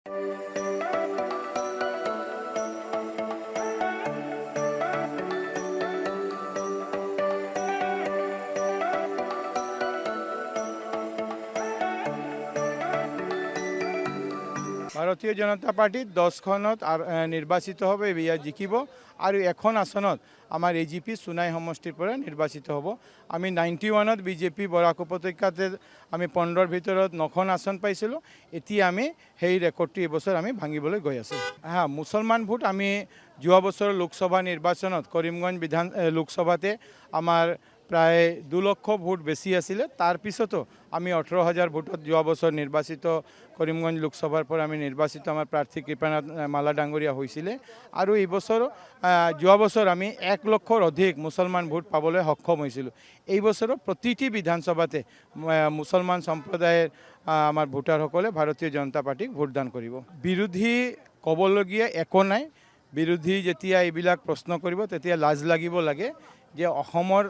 ভাৰতীয় জনতা পাৰ্টি 10খনত নিৰ্বাচিত হ'ব, এয়া জিকিব আৰু এখন আসনত আমাৰ এজিপি সোনাই সমষ্টিৰ পৰা নিৰ্বাচিত হ'ব। আমি 91ত বিজেপি বৰাক উপত্যকাতে আমি 15ৰ ভিতৰত 9খন আসন পাইছিলোঁ। এতিয়া আমি সেই ৰেকৰ্ডটো এইবছৰ আমি ভাঙিবলৈ গৈ আছোঁ। মুছলমান ভোট আমি যোৱা বছৰৰ লোকসভা নিৰ্বাচনত কৰিমগঞ্জ লোকসভাতে আমাৰ প্ৰায় 2 লক্ষ ভোট বেছি আছিলে। তাৰপিছতো আমি 18,000 ভোটত যোৱা বছৰ নিৰ্বাচিত কৰিমগঞ্জ লোকসভাৰ পৰা আমি নিৰ্বাচিত আমাৰ প্ৰাৰ্থী কৃপানাথ মালা ডাঙৰীয়া হৈছিলে। আৰু এই বছৰ যোৱা বছৰ আমি 1 লক্ষৰ অধিক মুছলমান ভোট পাবলৈ সক্ষম হৈছিলোঁ। এই বছৰৰ প্ৰতিটি বিধানসভাতে মুছলমান সম্প্ৰদায়ৰ আমাৰ ভোটাৰসকলে ভাৰতীয় জনতা পাৰ্টিক ভোটদান কৰিব। বিৰোধী ক'বলগীয়া একো নাই। বিৰোধী যেতিয়া এইবিলাক প্ৰশ্ন কৰিব তেতিয়া লাজ লাগিব লাগে যে অসমৰ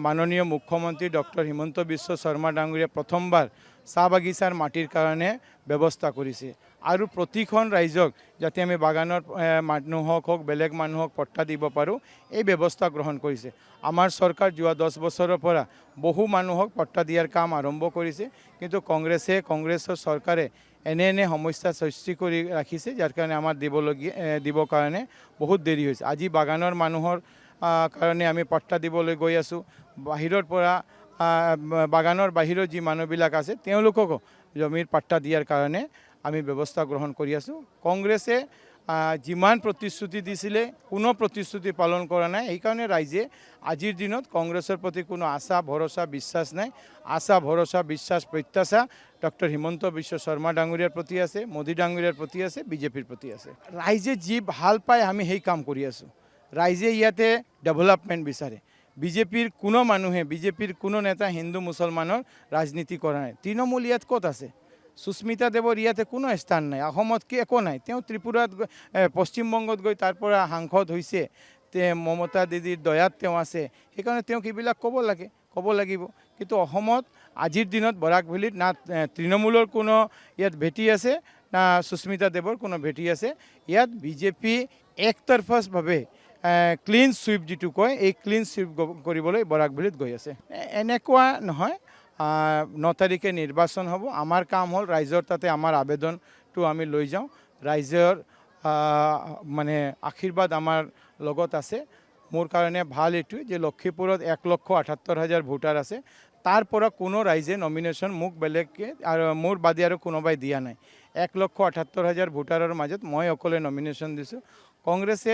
মাননীয় মুখ্যমন্ত্ৰী ডক্টৰ হিমন্ত বিশ্ব শৰ্মা ডাঙৰীয়া প্ৰথমবাৰ চাহ বাগিচাৰ মাটিৰ কাৰণে ব্যৱস্থা কৰিছে আৰু প্ৰতিখন ৰাইজক যাতে আমি বাগানৰ মানুহক হওক বেলেগ মানুহক পট্টা দিব পাৰোঁ এই ব্যৱস্থা গ্ৰহণ কৰিছে। আমাৰ চৰকাৰ যোৱা 10 বছৰৰ পৰা বহু মানুহক পট্টা দিয়াৰ কাম আৰম্ভ কৰিছে, কিন্তু কংগ্ৰেছৰ চৰকাৰে এনে সমস্যা সৃষ্টি কৰি ৰাখিছে যাৰ কাৰণে আমাৰ দিবৰ কাৰণে বহুত দেৰি হৈছে। আজি বাগানৰ মানুহৰ কাৰণে আমি পট্টা দিবলৈ গৈ আছোঁ। বাহিৰৰ পৰা বাগানৰ বাহিৰৰ যি মানুহবিলাক আছে তেওঁলোককো জমিৰ পাট্টা দিয়াৰ কাৰণে আমি ব্যৱস্থা গ্ৰহণ কৰি আছোঁ। কংগ্ৰেছে যিমান প্ৰতিশ্ৰুতি দিছিলে কোনো প্ৰতিশ্ৰুতি পালন কৰা নাই। সেইকাৰণে ৰাইজে আজিৰ দিনত কংগ্ৰেছৰ প্ৰতি কোনো আশা ভৰসা বিশ্বাস নাই। আশা ভৰসা বিশ্বাস প্ৰত্যাশা ডক্টৰ হিমন্ত বিশ্ব শৰ্মা ডাঙৰীয়াৰ প্ৰতি আছে, মোদী ডাঙৰীয়াৰ প্ৰতি আছে, বিজেপিৰ প্ৰতি আছে। ৰাইজে যি ভাল পায় আমি সেই কাম কৰি আছোঁ। ৰাইজে ইয়াতে ডেভেলপমেণ্ট বিচাৰে। বিজেপিৰ কোনো মানুহে বিজেপিৰ কোনো নেতা হিন্দু মুছলমানৰ ৰাজনীতি কৰা নাই। তৃণমূল ইয়াত ক'ত আছে? সুস্মিতা দেৱৰ ইয়াতে কোনো স্থান নাই। অসমত কি একো নাই। তেওঁ ত্ৰিপুৰাত পশ্চিমবংগত গৈ তাৰ পৰা সাংসদ হৈছে। মমতা দিদিৰ দয়াত তেওঁ আছে, সেইকাৰণে তেওঁক এইবিলাক ক'ব লাগিব। কিন্তু অসমত আজিৰ দিনত বৰাক ভেলীত না তৃণমূলৰ কোনো ইয়াত ভেটি আছে না সুস্মিতা দেৱৰ কোনো ভেটি আছে। ইয়াত বিজেপি একতৰফাভাৱে ক্লিন সুইপ যিটো কয় এই ক্লিন সুইপ কৰিবলৈ বৰাক ভেলীত গৈ আছে। এনেকুৱা নহয়। 9 তাৰিখে নিৰ্বাচন হ'ব। আমাৰ কাম হ'ল ৰাইজৰ তাতে আমাৰ আবেদনটো আমি লৈ যাওঁ। ৰাইজৰ মানে আশীৰ্বাদ আমাৰ লগত আছে। মোৰ কাৰণে ভাল এইটোৱে যে লক্ষীপুৰত 1,78,000 ভোটাৰ আছে। তাৰ পৰা কোনো ৰাইজে নমিনেশ্যন মোক বেলেগকৈ আৰু মোৰ বাদে আৰু কোনোবাই দিয়া নাই। 1,78,000 ভোটাৰৰ মাজত মই অকলে নমিনেশ্যন দিছোঁ। কংগ্ৰেছে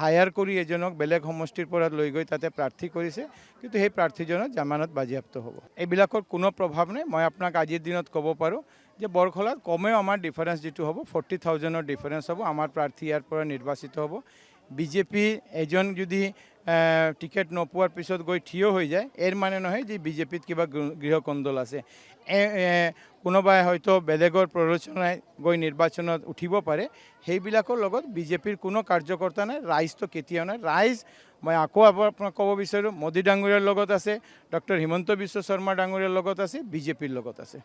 হায়াৰ কৰি এজনক বেলেগ সমষ্টিৰ পৰা লৈ গৈ তাতে প্ৰাৰ্থী কৰিছে, কিন্তু সেই প্ৰাৰ্থীজনৰ জামানত বাজেয়াপ্ত হ'ব। এইবিলাকৰ কোনো প্ৰভাৱ নাই। মই আপোনাক আজিৰ দিনত ক'ব পাৰোঁ যে বৰখলাত কমেও আমাৰ ডিফাৰেঞ্চ যিটো হ'ব 40,000ৰ ডিফাৰেঞ্চ হ'ব। আমাৰ প্ৰাৰ্থী ইয়াৰ পৰা নিৰ্বাচিত হ'ব। বিজেপি এজন যদি টিকেট নোপোৱাৰ পিছত গৈ থিয় হৈ যায় এৰ মানে নহয় যে বিজেপিত কিবা গৃহকন্দল আছে। কোনোবাই হয়তো বেলেগৰ প্ৰৰোচনায় গৈ নিৰ্বাচনত উঠিব পাৰে। সেইবিলাকৰ লগত বিজেপিৰ কোনো কাৰ্যকৰ্তা নাই। ৰাইজটো কেতিয়াও নাই। ৰাইজ মই আকৌ আপোনাক ক'ব বিচাৰোঁ মোদী ডাঙৰীয়াৰ লগত আছে, ডক্টৰ হিমন্ত বিশ্ব শৰ্মা ডাঙৰীয়াৰ লগত আছে, বিজেপিৰ লগত আছে।